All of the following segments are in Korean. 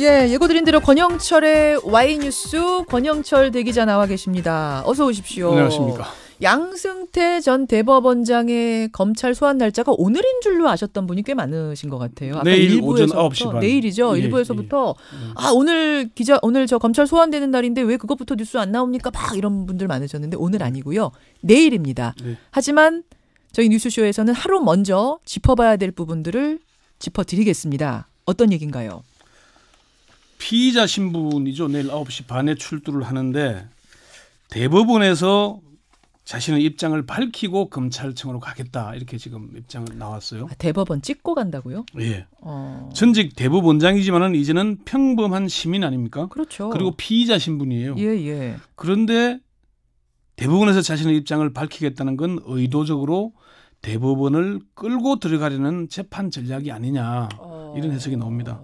예, 예고드린 대로 권영철의 Y뉴스 권영철 대기자 나와 계십니다. 어서 오십시오. 안녕하십니까. 양승태 전 대법원장의 검찰 소환 날짜가 오늘인 줄로 아셨던 분이 꽤 많으신 것 같아요. 아까 내일 오전 9시 반. 내일이죠. 예, 일부에서부터 오늘 저 검찰 소환되는 날인데 왜 그것부터 뉴스 안 나옵니까? 막 이런 분들 많으셨는데 오늘 아니고요. 내일입니다. 네. 하지만 저희 뉴스쇼에서는 하루 먼저 짚어봐야 될 부분들을 짚어드리겠습니다. 어떤 얘기인가요? 피의자 신분이죠. 내일 9시 반에 출두를 하는데 대법원에서 자신의 입장을 밝히고 검찰청으로 가겠다. 이렇게 지금 입장을 나왔어요. 대법원 찍고 간다고요? 예. 전직 대법원장이지만은 이제는 평범한 시민 아닙니까? 그렇죠. 그리고 피의자 신분이에요. 예. 그런데 대법원에서 자신의 입장을 밝히겠다는 건 의도적으로 대법원을 끌고 들어가려는 재판 전략이 아니냐. 이런 해석이 나옵니다.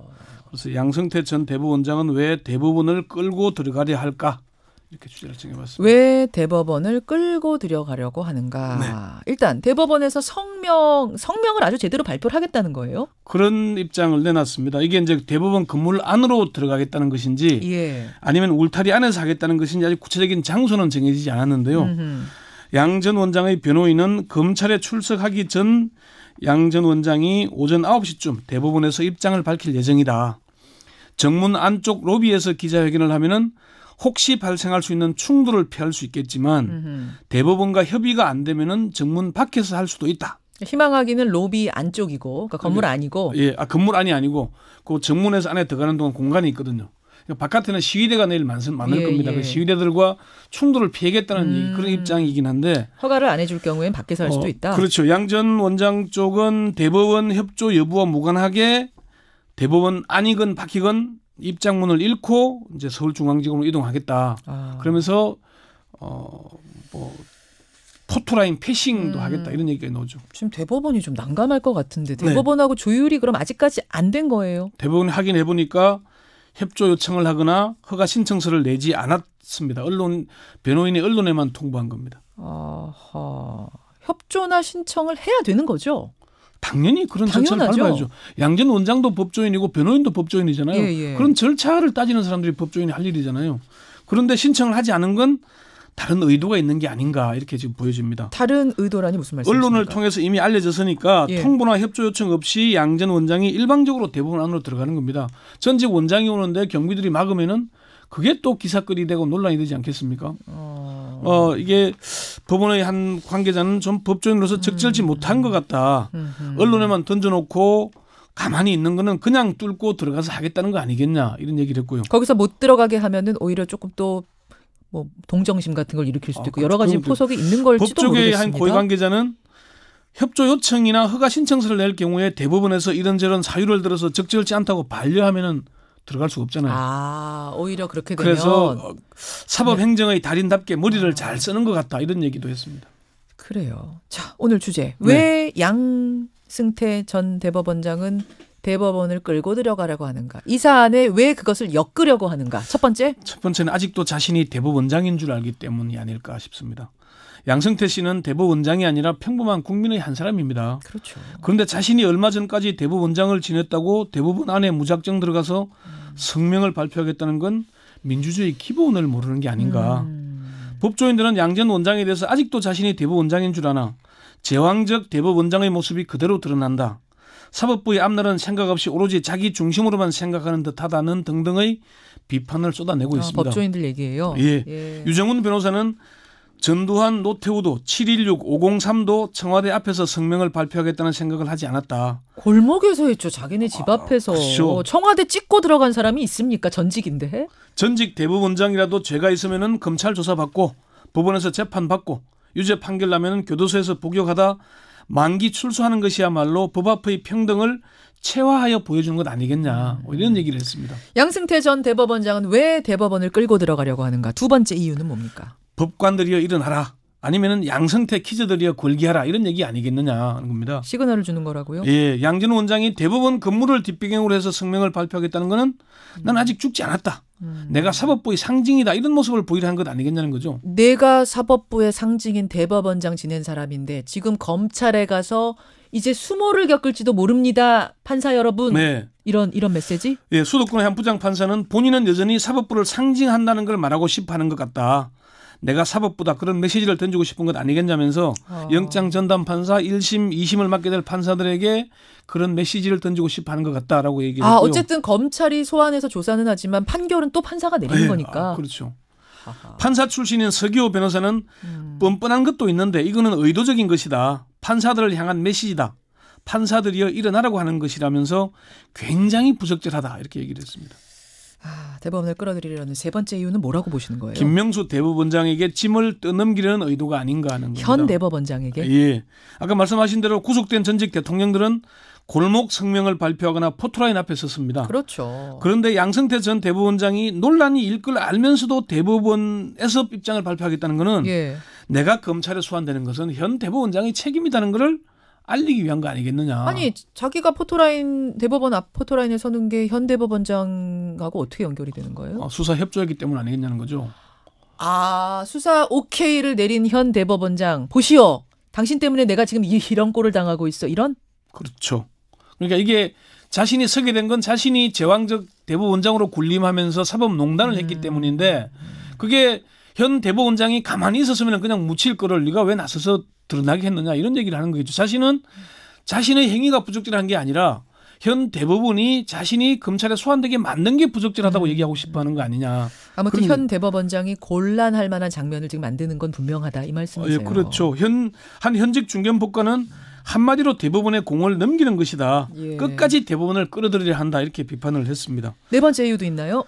그래서 양승태 전 대법원장은 왜 대법원을 끌고 들어가려 할까? 이렇게 주제를 정해봤습니다. 왜 대법원을 끌고 들어가려고 하는가? 네. 일단 대법원에서 성명을 아주 제대로 발표를 하겠다는 거예요? 그런 입장을 내놨습니다. 이게 이제 대법원 건물 안으로 들어가겠다는 것인지 예. 아니면 울타리 안에서 하겠다는 것인지 아직 구체적인 장소는 정해지지 않았는데요. 양 전 원장의 변호인은 검찰에 출석하기 전 양 전 원장이 오전 9시쯤 대법원에서 입장을 밝힐 예정이다. 정문 안쪽 로비에서 기자회견을 하면은 혹시 발생할 수 있는 충돌을 피할 수 있겠지만 대법원과 협의가 안 되면은 정문 밖에서 할 수도 있다. 희망하기는 로비 안쪽이고, 그러니까 건물 아니고. 예, 건물 안이 아니고 그 정문에서 안에 들어가는 동안 공간이 있거든요. 그러니까 바깥에는 시위대가 내일 많을 겁니다. 그 시위대들과 충돌을 피하겠다는 그런 입장이긴 한데 허가를 안 해줄 경우엔 밖에서 할 수도 있다. 그렇죠. 양 전 원장 쪽은 대법원 협조 여부와 무관하게 대법원 안이건 밖이건 입장문을 잃고 이제 서울중앙지검으로 이동하겠다. 그러면서 포토라인 패싱도 하겠다 이런 얘기가 나오죠. 지금 대법원이 좀 난감할 것 같은데 대법원하고 조율이 그럼 아직까지 안 된 거예요? 대법원이 확인해 보니까 협조 요청을 하거나 허가 신청서를 내지 않았습니다. 변호인이 언론에만 통보한 겁니다. 아하. 협조나 신청을 해야 되는 거죠? 당연히 그런 절차를 밟아야죠. 양 전 원장도 법조인이고 변호인도 법조인이잖아요. 예. 그런 절차를 따지는 사람들이 법조인이 할 일이잖아요. 그런데 신청을 하지 않은 건 다른 의도가 있는 게 아닌가 이렇게 지금 보여집니다. 다른 의도라니 무슨 말씀이십니까? 언론을 통해서 이미 알려졌으니까 통보나 협조 요청 없이 양 전 원장이 일방적으로 대법원 안으로 들어가는 겁니다. 전직 원장이 오는데 경비들이 막으면은 그게 또 기사거리 되고 논란이 되지 않겠습니까? 이게 법원의 한 관계자는 좀 법조인으로서 적절치 못한 것 같다. 언론에만 던져놓고 가만히 있는 거는 그냥 뚫고 들어가서 하겠다는 거 아니겠냐 이런 얘기를 했고요. 거기서 못 들어가게 하면은 오히려 조금 또 뭐 동정심 같은 걸 일으킬 수도 있고 여러 가지 포석이 있는 걸지도 법조계의 모르겠습니다. 한 고위 관계자는 협조 요청이나 허가 신청서를 낼 경우에 대법원에서 이런저런 사유를 들어서 적절치 않다고 반려하면은 들어갈 수가 없잖아요. 오히려 그렇게 되면. 그래서 사법행정의 달인답게 머리를 잘 쓰는 것 같다 이런 얘기도 했습니다. 그래요. 자, 오늘 주제. 왜 양승태 전 대법원장은 대법원을 끌고 들어가려고 하는가? 이 사안에 왜 그것을 엮으려고 하는가? 첫 번째는 아직도 자신이 대법원장인 줄 알기 때문이 아닐까 싶습니다. 양승태 씨는 대법원장이 아니라 평범한 국민의 한 사람입니다. 그렇죠. 그런데 자신이 얼마 전까지 대법원장을 지냈다고 대법원 안에 무작정 들어가서 성명을 발표하겠다는 건 민주주의 기본을 모르는 게 아닌가. 법조인들은 양 전 원장에 대해서 아직도 자신이 대법원장인 줄 아나 제왕적 대법원장의 모습이 그대로 드러난다. 사법부의 앞날은 생각 없이 오로지 자기 중심으로만 생각하는 듯하다는 등등의 비판을 쏟아내고 있습니다. 법조인들 얘기예요. 예. 유정훈 변호사는 전두환, 노태우도 7.16, 503도 청와대 앞에서 성명을 발표하겠다는 생각을 하지 않았다. 골목에서 했죠. 자기네 집 앞에서. 그렇죠. 청와대 찍고 들어간 사람이 있습니까? 전직인데. 전직 대법원장이라도 죄가 있으면 검찰 조사받고 법원에서 재판받고 유죄 판결 나면 교도소에서 복역하다 만기 출소하는 것이야말로 법 앞의 평등을 체화하여 보여주는 것 아니겠냐. 이런 얘기를 했습니다. 양승태 전 대법원장은 왜 대법원을 끌고 들어가려고 하는가? 두 번째 이유는 뭡니까? 법관들이여 일어나라. 아니면은 양승태 키즈들이여 골기하라. 이런 얘기 아니겠느냐 하는 겁니다. 시그널을 주는 거라고요? 예, 양 전 원장이 대법원 건물을 뒷배경으로 해서 성명을 발표하겠다는 거는 난 아직 죽지 않았다. 내가 사법부의 상징이다 이런 모습을 보이려 한 것 아니겠냐는 거죠. 내가 사법부의 상징인 대법원장 지낸 사람인데 지금 검찰에 가서 이제 수모를 겪을지도 모릅니다. 판사 여러분. 네. 이런 메시지? 예, 수도권의 한 부장판사는 본인은 여전히 사법부를 상징한다는 걸 말하고 싶어 하는 것 같다. 내가 사법부다 그런 메시지를 던지고 싶은 것 아니겠냐면서 영장 전담 판사 1심, 2심을 맡게 될 판사들에게 그런 메시지를 던지고 싶어 하는 것 같다라고 얘기를 했고요. 어쨌든 검찰이 소환해서 조사는 하지만 판결은 또 판사가 내리는 거니까. 그렇죠. 판사 출신인 서기호 변호사는 뻔뻔한 것도 있는데 이거는 의도적인 것이다. 판사들을 향한 메시지다. 판사들이여 일어나라고 하는 것이라면서 굉장히 부적절하다 이렇게 얘기를 했습니다. 대법원을 끌어들이려는 세 번째 이유는 뭐라고 보시는 거예요? 김명수 대법원장에게 짐을 떠넘기려는 의도가 아닌가 하는 겁니다. 현 대법원장에게? 예. 아까 말씀하신 대로 구속된 전직 대통령들은 골목 성명을 발표하거나 포토라인 앞에 섰습니다. 그렇죠. 그런데 양승태 전 대법원장이 논란이 일 걸 알면서도 대법원에서 입장을 발표하겠다는 것은 예. 내가 검찰에 소환되는 것은 현 대법원장의 책임이라는 것을 알리기 위한 거 아니겠느냐. 아니 자기가 대법원 앞 포토라인에 서는 게 현 대법원장하고 어떻게 연결이 되는 거예요? 수사 협조했기 때문 아니겠냐는 거죠. 수사 오케이를 내린 현 대법원장 보시오. 당신 때문에 내가 지금 이런 꼴을 당하고 있어. 이런? 그렇죠. 그러니까 이게 자신이 서게 된 건 자신이 제왕적 대법원장으로 군림하면서 사법농단을 했기 때문인데 그게 현 대법원장이 가만히 있었으면 그냥 묻힐 거를 네가 왜 나서서 드러나게 했느냐 이런 얘기를 하는 거겠죠. 자신은 자신의 행위가 부적절한 게 아니라 현 대법원이 자신이 검찰에 소환되게 만든 게 부적절하다고 얘기하고 싶어 하는 거 아니냐. 아무튼 현 대법원장이 곤란할 만한 장면을 지금 만드는 건 분명하다 이 말씀이세요. 예, 그렇죠. 한 현직 중견법관은 한마디로 대법원의 공을 넘기는 것이다. 예. 끝까지 대법원을 끌어들여야 한다 이렇게 비판을 했습니다. 네 번째 이유도 있나요?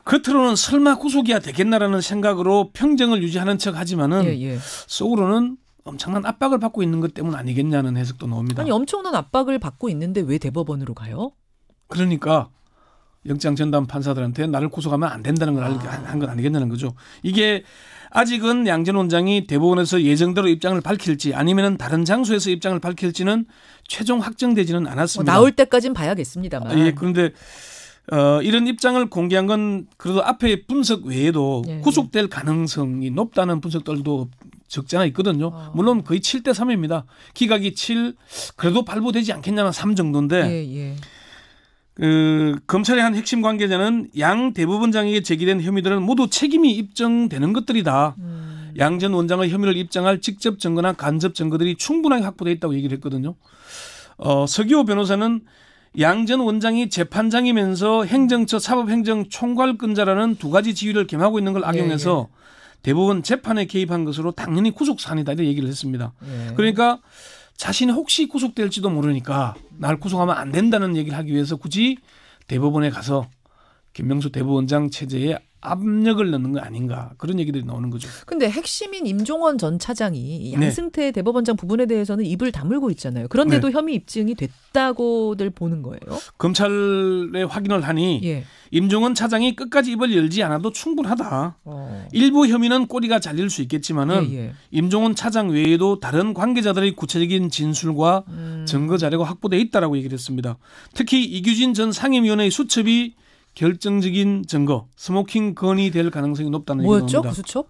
겉으로는 설마 구속이야 되겠나라는 생각으로 평정을 유지하는 척하지만은 속으로는 엄청난 압박을 받고 있는 것 때문 아니겠냐는 해석도 나옵니다. 아니 엄청난 압박을 받고 있는데 왜 대법원으로 가요? 그러니까 영장 전담 판사들한테 나를 구속하면 안 된다는 걸 한 건 아니겠냐는 거죠. 이게 아직은 양 전 원장이 대법원에서 예정대로 입장을 밝힐지 아니면 다른 장소에서 입장을 밝힐지는 최종 확정되지는 않았습니다. 나올 때까지는 봐야겠습니다만. 예, 그런데 이런 입장을 공개한 건 그래도 앞에 분석 외에도 구속될 가능성이 높다는 분석들도 적잖아 있거든요. 물론 거의 7대 3입니다. 기각이 7, 그래도 발부되지 않겠냐는 3 정도인데 검찰의 한 핵심 관계자는 양 대법원장에게 제기된 혐의들은 모두 책임이 입증되는 것들이다. 양 전 원장의 혐의를 입증할 직접 증거나 간접 증거들이 충분하게 확보되어 있다고 얘기를 했거든요. 서기호 변호사는 양 전 원장이 재판장이면서 행정처 사법행정총괄근자라는 두 가지 지위를 겸하고 있는 걸 악용해서 대법원 재판에 개입한 것으로 당연히 구속사안이다 이렇게 얘기를 했습니다. 그러니까 자신이 혹시 구속될지도 모르니까 날 구속하면 안 된다는 얘기를 하기 위해서 굳이 대법원에 가서 김명수 대법원장 체제에 압력을 넣는 거 아닌가 그런 얘기들이 나오는 거죠. 근데 핵심인 임종원 전 차장이 양승태 대법원장 부분에 대해서는 입을 다물고 있잖아요. 그런데도 혐의 입증이 됐다고들 보는 거예요? 검찰에 확인을 하니 임종원 차장이 끝까지 입을 열지 않아도 충분하다. 일부 혐의는 꼬리가 잘릴 수 있겠지만은 임종원 차장 외에도 다른 관계자들의 구체적인 진술과 증거 자료가 확보돼 있다라고 얘기를 했습니다. 특히 이규진 전 상임위원회의 수첩이 결정적인 증거, 스모킹 건이 될 가능성이 높다는 얘기가 나옵니다. 뭐였죠? 그 수첩?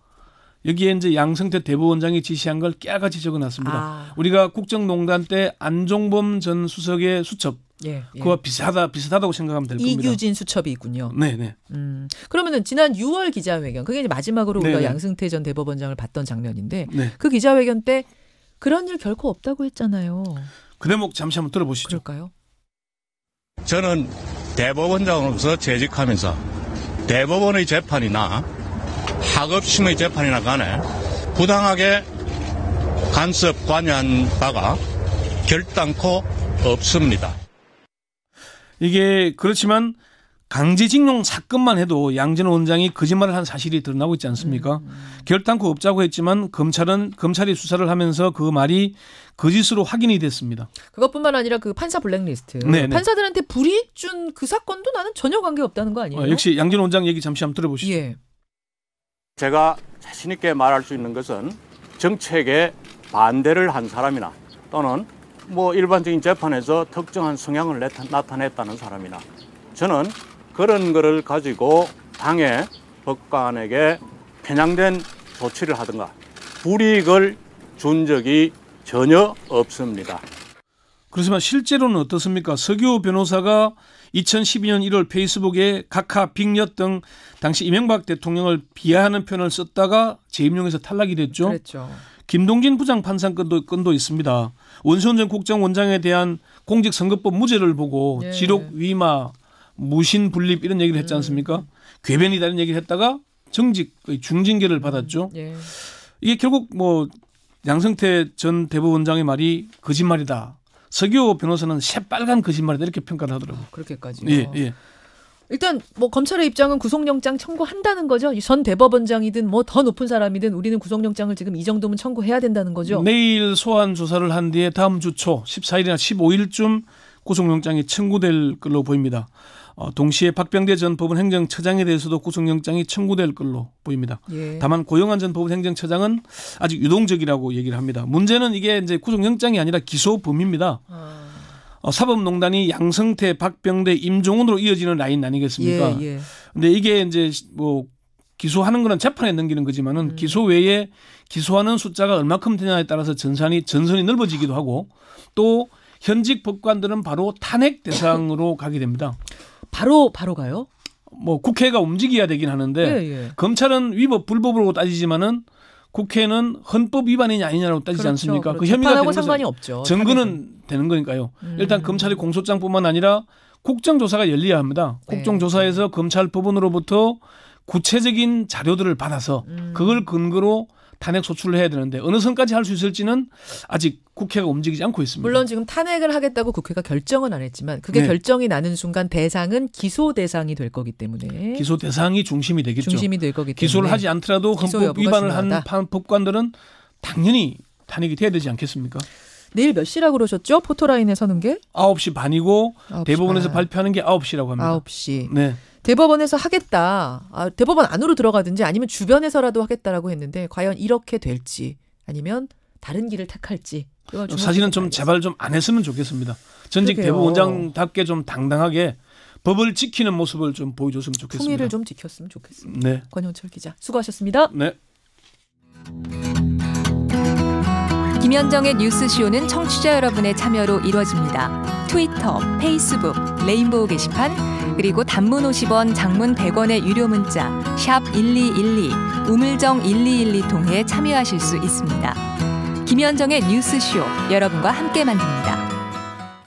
여기에 이제 양승태 대법원장이 지시한 걸 깨알같이 적어놨습니다. 우리가 국정농단 때 안종범 전 수석의 수첩, 그와 비슷하다고 생각하면 될 겁니다. 이규진 수첩이 있군요. 네네. 그러면은 지난 6월 기자회견, 그게 이제 마지막으로 우리가 양승태 전 대법원장을 봤던 장면인데 그 기자회견 때 그런 일 결코 없다고 했잖아요. 그 대목 잠시 한번 들어보시죠. 그럴까요? 저는 대법원장으로서 재직하면서 대법원의 재판이나 하급심의 재판이나 간에 부당하게 간섭 관여한 바가 결단코 없습니다. 이게 그렇지만 강제징용 사건만 해도 양 전 원장이 거짓말을 한 사실이 드러나고 있지 않습니까? 결단코 없자고 했지만 검찰이 수사를 하면서 그 말이 거짓으로 확인이 됐습니다. 그것뿐만 아니라 그 판사 블랙리스트. 판사들한테 불이익 준 그 사건도 나는 전혀 관계없다는 거 아니에요? 역시 양 전 원장 얘기 잠시 한번 들어보시죠. 제가 자신 있게 말할 수 있는 것은 정책에 반대를 한 사람이나 또는 뭐 일반적인 재판에서 특정한 성향을 나타냈다는 사람이나 저는 그런 거를 가지고 당의 법관에게 편향된 조치를 하든가 불이익을 준 적이 전혀 없습니다. 그렇지만 실제로는 어떻습니까? 서기호 변호사가 2012년 1월 페이스북에 각하, 빅엿 등 당시 이명박 대통령을 비하하는 표현을 썼다가 재임용에서 탈락이 됐죠. 그랬죠. 김동진 부장판사 건도 있습니다. 원세훈 전 국정원장에 대한 공직선거법 무죄를 보고 예. 지록 위마, 무신 분립 이런 얘기를 했지 않습니까? 궤변이다 이런 얘기를 했다가 정직 중징계를 받았죠. 예. 이게 결국 뭐 양승태 전 대법원장의 말이 거짓말이다. 서기호 변호사는 새빨간 거짓말이다 이렇게 평가를 하더라고요. 그렇게까지요. 예, 예. 일단 뭐 검찰의 입장은 구속영장 청구한다는 거죠. 전 대법원장이든 뭐 더 높은 사람이든 우리는 구속영장을 지금 이 정도면 청구해야 된다는 거죠. 내일 소환 조사를 한 뒤에 다음 주 초 14일이나 15일쯤 구속영장이 청구될 걸로 보입니다. 동시에 박병대 전 법원 행정처장에 대해서도 구속영장이 청구될 걸로 보입니다. 예. 다만 고영한 전 법원 행정처장은 아직 유동적이라고 얘기를 합니다. 문제는 이게 이제 구속영장이 아니라 기소 범위입니다. 사법농단이 양승태, 박병대, 임종훈으로 이어지는 라인 아니겠습니까? 예, 예. 근데 이게 이제 뭐 기소하는 거는 재판에 넘기는 거지만은 기소 외에 기소하는 숫자가 얼마큼 되냐에 따라서 전선이 넓어지기도 하고 또 현직 법관들은 바로 탄핵 대상으로 가게 됩니다. 바로 가요? 뭐 국회가 움직여야 되긴 하는데 예, 예. 검찰은 위법 불법으로 따지지만은 국회는 헌법 위반이냐 아니냐라고 따지지 그렇죠, 않습니까? 그렇죠. 그 혐의가 재판하고 되는 상관이 것은 없죠. 증거는 되는 거니까요. 일단 검찰이 공소장뿐만 아니라 국정조사가 열려야 합니다. 네. 국정조사에서 검찰 법원으로부터 구체적인 자료들을 받아서 그걸 근거로 탄핵 소추를 해야 되는데 어느 선까지 할 수 있을지는 아직 국회가 움직이지 않고 있습니다. 물론 지금 탄핵을 하겠다고 국회가 결정은 안 했지만 그게 네. 결정이 나는 순간 대상은 기소 대상이 될 거기 때문에 기소 대상이 중심이 되겠죠. 중심이 될 거기 때문에 기소를 하지 않더라도 기소 헌법 여부가 위반을 중요하다. 한 법관들은 당연히 탄핵이 돼야 되지 않겠습니까? 내일 몇 시라고 그러셨죠? 포토라인에 서는 게? 9시 반이고 9시 대법원에서 반. 발표하는 게 9시라고 합니다. 9시. 네. 대법원에서 하겠다. 대법원 안으로 들어가든지 아니면 주변에서라도 하겠다라고 했는데 과연 이렇게 될지 아니면 다른 길을 택할지. 사실은 좀 제발 좀 안 했으면 좋겠습니다. 전직 그러게요. 대법원장답게 좀 당당하게 법을 지키는 모습을 좀 보여줬으면 좋겠습니다. 품위를 좀 지켰으면 좋겠습니다. 네. 권영철 기자 수고하셨습니다. 네. 김현정의 뉴스쇼는 청취자 여러분의 참여로 이루어집니다. 트위터, 페이스북, 레인보우 게시판, 그리고 단문 50원, 장문 100원의 유료 문자 샵 1212, 우물정 1212 통해 참여하실 수 있습니다. 김현정의 뉴스쇼, 여러분과 함께 만듭니다.